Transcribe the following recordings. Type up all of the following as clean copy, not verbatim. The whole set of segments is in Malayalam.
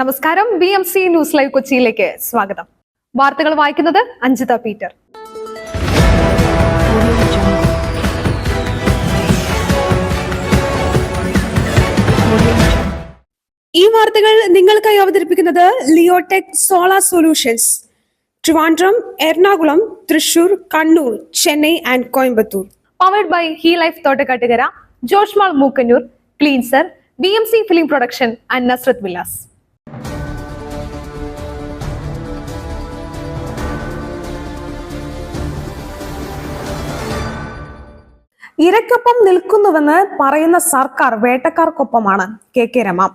നമസ്കാരം. BMC ന്യൂസ് ലൈവ് കൊച്ചിയിലേക്ക് സ്വാഗതം. വാർത്തകൾ വായിക്കുന്നത് അഞ്ജിത പീറ്റർ. ഈ വാർത്തകൾ നിങ്ങൾക്കായി അവതരിപ്പിക്കുന്നത് Leotech solar solutions, Trivandrum, Ernakulam, Thrissur, Kannur, Chennai and Coimbatore. Powered by Hi Life Thottakkattukara, Joshmall Mookkannoor, cleanser, BMC film production and Nasrath villas. ഇരയ്ക്കൊപ്പം നിൽക്കുന്നുവെന്ന് പറയുന്ന സർക്കാർ വേട്ടക്കാർക്കൊപ്പമാണ്. KK രമ.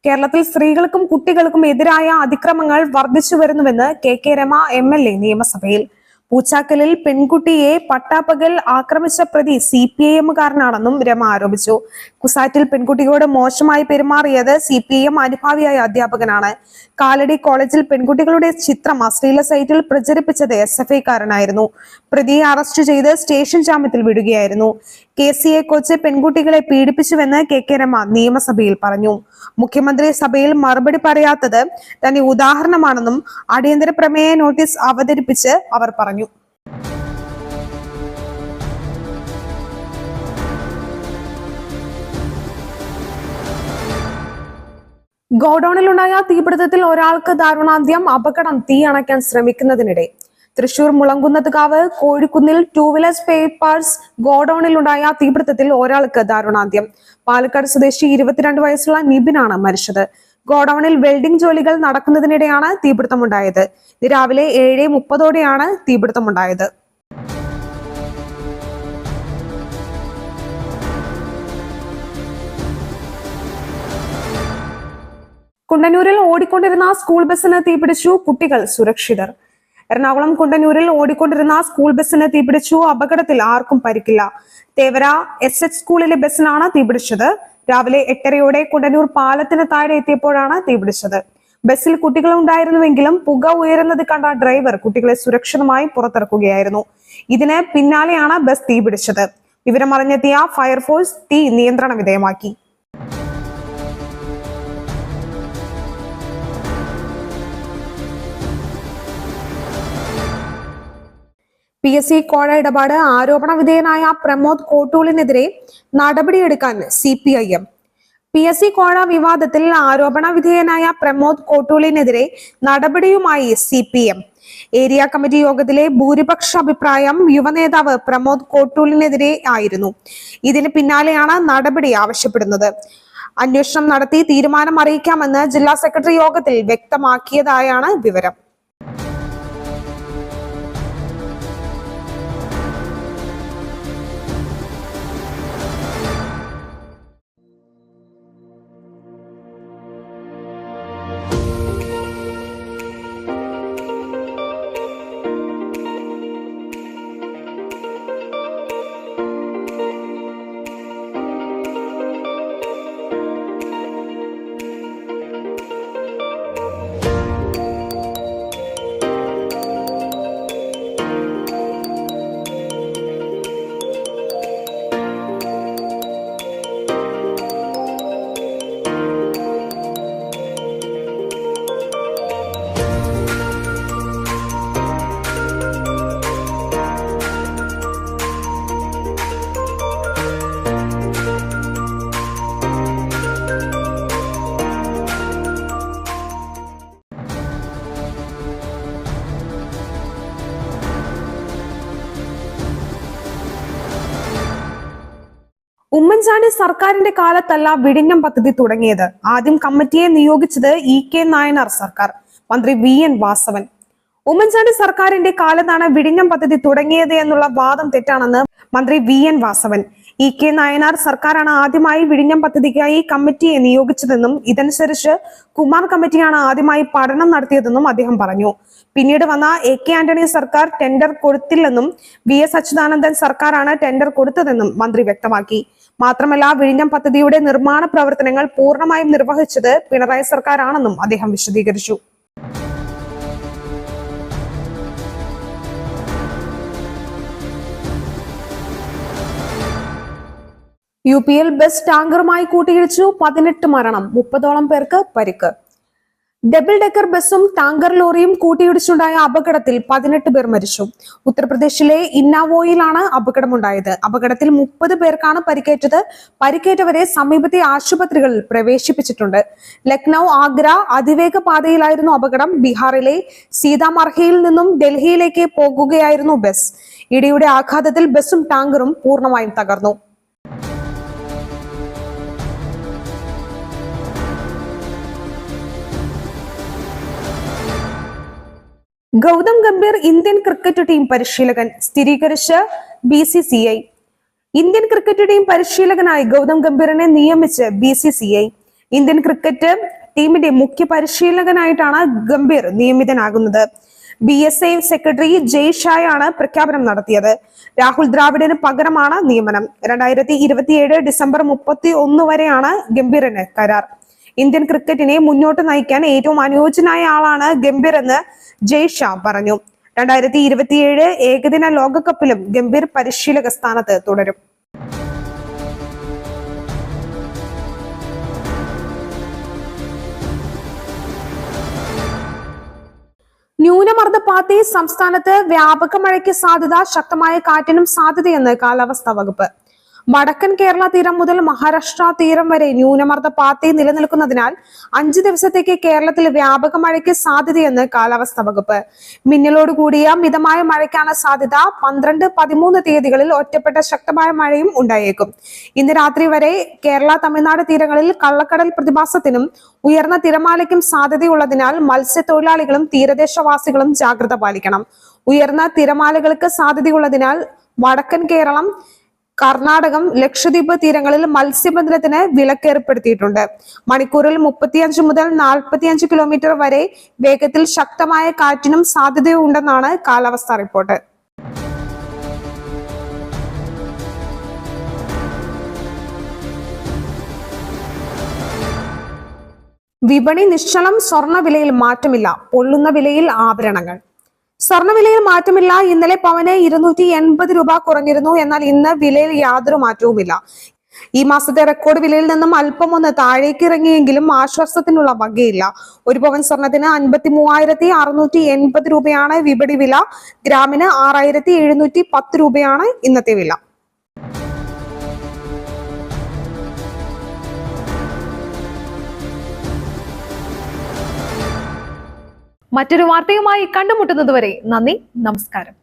കേരളത്തിൽ സ്ത്രീകൾക്കും കുട്ടികൾക്കും എതിരായ അതിക്രമങ്ങൾ വർദ്ധിച്ചു വരുന്നുവെന്ന് KK രമ MLA നിയമസഭയിൽ. പൂച്ചാക്കലിൽ പെൺകുട്ടിയെ പട്ടാപ്പകൽ ആക്രമിച്ച പ്രതി CPIM-കാരനാണെന്നും രമ ആരോപിച്ചു. കുസാറ്റിൽ പെൺകുട്ടിയോട് മോശമായി പെരുമാറിയത് CPIM അനുഭാവിയായ അധ്യാപകനാണ്. കാലടി കോളേജിൽ പെൺകുട്ടികളുടെ ചിത്രം അശ്ലീല സൈറ്റിൽ പ്രചരിപ്പിച്ചത് SFI-കാരനായിരുന്നു. പ്രതിയെ അറസ്റ്റ് ചെയ്ത് സ്റ്റേഷൻ ജാമ്യത്തിൽ വിടുകയായിരുന്നു. KCA കൊച്ച് പെൺകുട്ടികളെ പീഡിപ്പിച്ചുവെന്ന് KK രമ നിയമസഭയിൽ പറഞ്ഞു. മുഖ്യമന്ത്രി സഭയിൽ മറുപടി പറയാത്തത് തന്നെ ഉദാഹരണമാണെന്നും അടിയന്തര പ്രമേയ നോട്ടീസ് അവതരിപ്പിച്ച് അവർ പറഞ്ഞു. ഗോഡൌണിലുണ്ടായ തീപിടുത്തത്തിൽ ഒരാൾക്ക് ദാരുണാന്ത്യം. അപകടം തീ അണയ്ക്കാൻ ശ്രമിക്കുന്നതിനിടെ. തൃശൂർ മുളങ്കുന്നത്തുകാവ് കോഴിക്കുന്നിൽ 2 വീലർ സ്പെയർ പാർട്സ് ഗോഡൌണിലുണ്ടായ തീപിടുത്തത്തിൽ ഒരാൾക്ക് ദാരുണാന്ത്യം. പാലക്കാട് സ്വദേശി 22 വയസ്സുള്ള നിബിനാണ് മരിച്ചത്. ഗോഡൌണിൽ വെൽഡിംഗ് ജോലികൾ നടക്കുന്നതിനിടെയാണ് തീപിടുത്തമുണ്ടായത്. രാവിലെ 7:30ഓടെയാണ് തീപിടുത്തമുണ്ടായത്. കുണ്ടന്നൂരിൽ ഓടിക്കൊണ്ടിരുന്ന സ്കൂൾ ബസിന് തീപിടിച്ചു. കുട്ടികൾ സുരക്ഷിതർ. എറണാകുളം കുണ്ടന്നൂരിൽ ഓടിക്കൊണ്ടിരുന്ന സ്കൂൾ ബസിന് തീപിടിച്ചു. അപകടത്തിൽ ആർക്കും പരിക്കില്ല. തേവര SH സ്കൂളിലെ ബസിനാണ് തീപിടിച്ചത്. രാവിലെ 8:30ഓടെ കുണ്ടന്നൂർ പാലത്തിന് താഴെ എത്തിയപ്പോഴാണ് തീപിടിച്ചത്. ബസ്സിൽ കുട്ടികൾ ഉണ്ടായിരുന്നുവെങ്കിലും പുക ഉയരുന്നത് കണ്ട ഡ്രൈവർ കുട്ടികളെ സുരക്ഷിതമായി പുറത്തിറക്കുകയായിരുന്നു. ഇതിന് പിന്നാലെയാണ് ബസ് തീപിടിച്ചത്. വിവരമറിഞ്ഞെത്തിയ ഫയർഫോഴ്സ് തീ നിയന്ത്രണ വിധേയമാക്കി. PSC കോഴ ഇടപാട് ആരോപണ വിധേയനായ പ്രമോദ് കോട്ടൂളിനെതിരെ നടപടിയെടുക്കാൻ CPIM. PSC കോഴ വിവാദത്തിൽ ആരോപണ വിധേയനായ പ്രമോദ് കോട്ടൂളിനെതിരെ നടപടിയുമായി CPM. ഏരിയ കമ്മിറ്റി യോഗത്തിലെ ഭൂരിപക്ഷ അഭിപ്രായം യുവനേതാവ് പ്രമോദ് കോട്ടൂളിനെതിരെ ആയിരുന്നു. ഇതിന് പിന്നാലെയാണ് നടപടി ആവശ്യപ്പെടുന്നത്. അന്വേഷണം നടത്തി തീരുമാനം അറിയിക്കാമെന്ന് ജില്ലാ സെക്രട്ടറി യോഗത്തിൽ വ്യക്തമാക്കിയതായാണ് വിവരം. ഉമ്മൻചാണ്ടി സർക്കാരിന്റെ കാലത്തല്ല വിഴിഞ്ഞം പദ്ധതി തുടങ്ങിയത്. ആദ്യം കമ്മിറ്റിയെ നിയോഗിച്ചത് EK നായനാർ സർക്കാർ. മന്ത്രി VN വാസവൻ. ഉമ്മൻചാണ്ടി സർക്കാരിന്റെ കാലത്താണ് വിഴിഞ്ഞം പദ്ധതി തുടങ്ങിയത് എന്നുള്ള വാദം തെറ്റാണെന്ന് മന്ത്രി VN വാസവൻ. EK നായനാർ സർക്കാരാണ് ആദ്യമായി വിഴിഞ്ഞം പദ്ധതിക്കായി കമ്മിറ്റിയെ നിയോഗിച്ചതെന്നും ഇതനുസരിച്ച് കുമാർ കമ്മിറ്റിയാണ് ആദ്യമായി പഠനം നടത്തിയതെന്നും അദ്ദേഹം പറഞ്ഞു. പിന്നീട് വന്ന AK ആന്റണി സർക്കാർ ടെൻഡർ കൊടുത്തില്ലെന്നും VS അച്യുതാനന്ദൻ സർക്കാരാണ് ടെൻഡർ കൊടുത്തതെന്നും മന്ത്രി വ്യക്തമാക്കി. മാത്രമല്ല, വിഴിഞ്ഞം പദ്ധതിയുടെ നിർമ്മാണ പ്രവർത്തനങ്ങൾ പൂർണ്ണമായും നിർവഹിച്ചത് പിണറായി സർക്കാരാണെന്നും അദ്ദേഹം വിശദീകരിച്ചു. UPയിൽ ബസ് ടാങ്കറുമായി കൂട്ടിയിടിച്ചു. 18 മരണം, 30ഓളം പേർക്ക് പരിക്ക്. ഡബിൾ ഡെക്കർ ബസും ടാങ്കർ ലോറിയും കൂട്ടിയിടിച്ചുണ്ടായ അപകടത്തിൽ 18 പേർ മരിച്ചു. ഉത്തർപ്രദേശിലെ ഇന്നാവോയിലാണ് അപകടമുണ്ടായത്. അപകടത്തിൽ 30 പേർക്കാണ് പരിക്കേറ്റത്. പരിക്കേറ്റവരെ സമീപത്തെ ആശുപത്രികളിൽ പ്രവേശിപ്പിച്ചിട്ടുണ്ട്. ലക്നൌ ആഗ്ര അതിവേഗ പാതയിലായിരുന്നു അപകടം. ബീഹാറിലെ സീതാമർഹിയിൽ നിന്നും ഡൽഹിയിലേക്ക് പോകുകയായിരുന്നു ബസ്. ഇടിയുടെ ആഘാതത്തിൽ ബസും ടാങ്കറും പൂർണ്ണമായും തകർന്നു. Gautam Gambhir Indian cricket team പരിശീലകൻ സ്ഥിരീകരിച്ച് BCCI. ഇന്ത്യൻ ക്രിക്കറ്റ് ടീം പരിശീലകനായി ഗൗതം ഗംഭീറിനെ നിയമിച്ച് BCCI. ഇന്ത്യൻ ക്രിക്കറ്റ് ടീമിന്റെ മുഖ്യ പരിശീലകനായിട്ടാണ് ഗംഭീർ നിയമിതനാകുന്നത്. BSI സെക്രട്ടറി ജയ് ഷായാണ് പ്രഖ്യാപനം നടത്തിയത്. രാഹുൽ ദ്രാവിഡിന് പകരമാണ് നിയമനം. 2027 ഡിസംബർ 31 വരെയാണ് ഗംഭീറിന് കരാർ. ഇന്ത്യൻ ക്രിക്കറ്റിനെ മുന്നോട്ട് നയിക്കാൻ ഏറ്റവും അനുയോജ്യനായ ആളാണ് ഗംഭീർ എന്ന് ജയ് ഷാ പറഞ്ഞു. 2027 ഏകദിന ലോകകപ്പിലും ഗംഭീർ പരിശീലക സ്ഥാനത്ത് തുടരും. ന്യൂനമർദ്ദ പാത്തി സംസ്ഥാനത്ത് വ്യാപക മഴയ്ക്ക് സാധ്യത, ശക്തമായ കാറ്റിനും സാധ്യതയെന്ന് കാലാവസ്ഥാ വകുപ്പ്. വടക്കൻ കേരള തീരം മുതൽ മഹാരാഷ്ട്ര തീരം വരെ ന്യൂനമർദ്ദ പാത്തി നിലനിൽക്കുന്നതിനാൽ 5 ദിവസത്തേക്ക് കേരളത്തിൽ വ്യാപക മഴയ്ക്ക് സാധ്യതയെന്ന് കാലാവസ്ഥാ വകുപ്പ്. മിന്നലോട് കൂടിയ മിതമായ മഴയ്ക്കാണ് സാധ്യത. 12, 13 തീയതികളിൽ ഒറ്റപ്പെട്ട ശക്തമായ മഴയും ഉണ്ടായേക്കും. ഇന്ന് രാത്രി വരെ കേരള തമിഴ്നാട് തീരങ്ങളിൽ കള്ളക്കടൽ പ്രതിഭാസത്തിനും ഉയർന്ന തിരമാലയ്ക്കും സാധ്യതയുള്ളതിനാൽ മത്സ്യത്തൊഴിലാളികളും തീരദേശവാസികളും ജാഗ്രത പാലിക്കണം. ഉയർന്ന തിരമാലകൾക്ക് സാധ്യതയുള്ളതിനാൽ വടക്കൻ കേരളം, കർണാടകം, ലക്ഷദ്വീപ് തീരങ്ങളിൽ മത്സ്യബന്ധനത്തിന് വിലക്കേർപ്പെടുത്തിയിട്ടുണ്ട്. മണിക്കൂറിൽ 35 മുതൽ 45 കിലോമീറ്റർ വരെ വേഗത്തിൽ ശക്തമായ കാറ്റിനും സാധ്യതയുണ്ടെന്നാണ് കാലാവസ്ഥാ റിപ്പോർട്ട്. വിപണി നിശ്ചലം. സ്വർണ്ണവിലയിൽ മാറ്റമില്ല. പൊള്ളുന്ന വിലയിൽ ആഭരണങ്ങൾ. സ്വർണ്ണവിലയിൽ മാറ്റമില്ല. ഇന്നലെ പവന് 280 രൂപ കുറഞ്ഞിരുന്നു. എന്നാൽ ഇന്ന് വിലയിൽ യാതൊരു മാറ്റവുമില്ല. ഈ മാസത്തെ റെക്കോർഡ് വിലയിൽ നിന്നും അല്പം ഒന്ന് താഴേക്ക് ഇറങ്ങിയെങ്കിലും ആശ്വാസത്തിനുള്ള വകയില്ല. ഒരു പവൻ സ്വർണത്തിന് 53,680 രൂപയാണ് വിപണി വില. ഗ്രാമിന് 6,710 രൂപയാണ് ഇന്നത്തെ വില. മറ്റൊരു വാർത്തയുമായി കണ്ടുമുട്ടുന്നതുവരെ നന്ദി, നമസ്കാരം.